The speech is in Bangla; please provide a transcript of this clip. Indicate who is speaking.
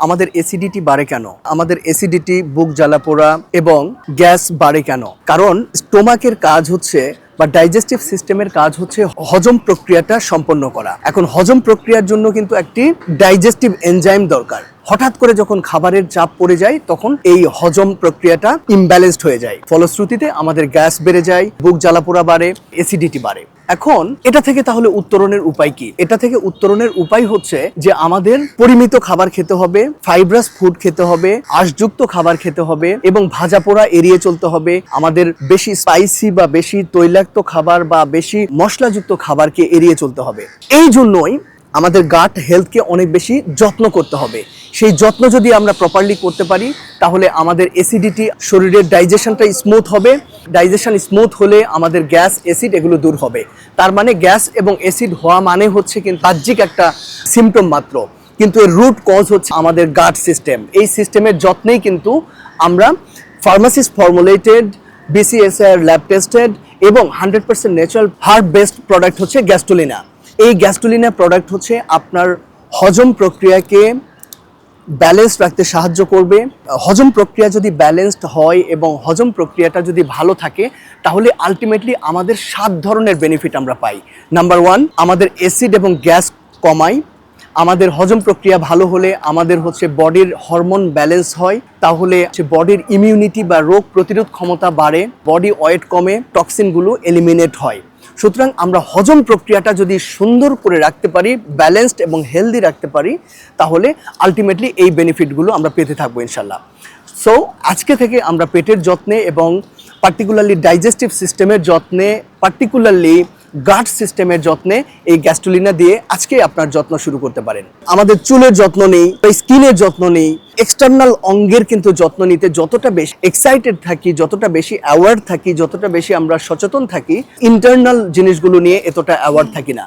Speaker 1: আমাদের অ্যাসিডিটি বাড়ে কেন? আমাদের অ্যাসিডিটি, বুক জ্বালাপোড়া এবং গ্যাস বাড়ে কেন? কারণ স্টোমাকের কাজ হচ্ছে বা ডাইজেস্টিভ সিস্টেমের কাজ হচ্ছে হজম প্রক্রিয়াটা সম্পন্ন করা। এখন হজম প্রক্রিয়ার জন্য কিন্তু একটি ডাইজেস্টিভ এনজাইম দরকার। হঠাৎ করে যখন খাবারের চাপ পড়ে যায় তখন এই হজম প্রক্রিয়াটা ইমব্যালেন্সড হয়ে যায়, ফলশ্রুতিতে আমাদের গ্যাস বেড়ে যায়, বুক জ্বালাপোড়া বাড়ে, অ্যাসিডিটি বাড়ে। এখন এটা থেকে তাহলে উত্তরণের উপায় কি? এটা থেকে উত্তরণের উপায় হচ্ছে যে আমাদের পরিমিত খাবার খেতে হবে, ফাইব্রাস ফুড খেতে হবে, আঁশযুক্ত খাবার খেতে হবে এবং ভাজা পোড়া এড়িয়ে চলতে হবে। আমাদের বেশি স্পাইসি বা বেশি তৈলাক্ত খাবার বা বেশি মশলাযুক্ত খাবারকে এড়িয়ে চলতে হবে। এই জন্যই আমাদের গাট হেলথকে অনেক বেশি যত্ন করতে হবে। সেই যত্ন যদি আমরা প্রপারলি করতে পারি তাহলে আমাদের অ্যাসিডিটি, শরীরের ডাইজেশনটা স্মুথ হবে। ডাইজেশন স্মুথ হলে আমাদের গ্যাস, অ্যাসিড এগুলো দূর হবে। তার মানে গ্যাস এবং অ্যাসিড হওয়া মানে হচ্ছে কিন্তু বাহ্যিক একটা সিমটম মাত্র, কিন্তু এর রুট কজ হচ্ছে আমাদের গাট সিস্টেম। এই সিস্টেমের যত্নেই কিন্তু আমরা pharmacist formulated, BCSR lab tested এবং 100% ন্যাচারাল হার্ব বেসড প্রোডাক্ট হচ্ছে গ্যাস্ট্রোলিনা। এই গ্যাস্ট্রোলিনা প্রোডাক্ট হচ্ছে আপনার হজম প্রক্রিয়াকে ব্যালেন্স রাখতে সাহায্য করবে। হজম প্রক্রিয়া যদি ব্যালেন্সড হয় এবং হজম প্রক্রিয়াটা যদি ভালো থাকে তাহলে আলটিমেটলি আমাদের 7 ধরনের বেনিফিট আমরা পাই। নাম্বার 1, আমাদের অ্যাসিড এবং গ্যাস কমায়। আমাদের হজম প্রক্রিয়া ভালো হলে আমাদের হচ্ছে বডির হরমোন ব্যালেন্স হয়, তাহলে বডির ইমিউনিটি বা রোগ প্রতিরোধ ক্ষমতা বাড়ে, বডি ওয়েট কমে, টক্সিনগুলো এলিমিনেট হয়। সুতরাং আমরা হজম প্রক্রিয়াটা যদি সুন্দর করে রাখতে পারি, ব্যালেন্সড এবং হেলদি রাখতে পারি, তাহলে আলটিমেটলি এই বেনিফিটগুলো আমরা পেতে থাকবো ইনশাল্লাহ। সো আজকে থেকে আমরা পেটের যত্নে এবং পার্টিকুলারলি ডাইজেস্টিভ সিস্টেমের যত্নে, পার্টিকুলারলি গাট সিস্টেমের যত্নে এই গ্যাস্ট্রোলিনা দিয়ে আজকে আপনার যত্ন শুরু করতে পারেন। আমাদের চুলের যত্ন নেই, স্কিনের যত্ন নেই, এক্সটার্নাল অঙ্গের কিন্তু যত্ন নিতে যতটা বেশি এক্সাইটেড থাকি, যতটা বেশি অ্যাওয়ার্ড থাকি, যতটা বেশি আমরা সচেতন থাকি, ইন্টারনাল জিনিসগুলো নিয়ে এতটা অ্যাওয়ার্ড থাকি না।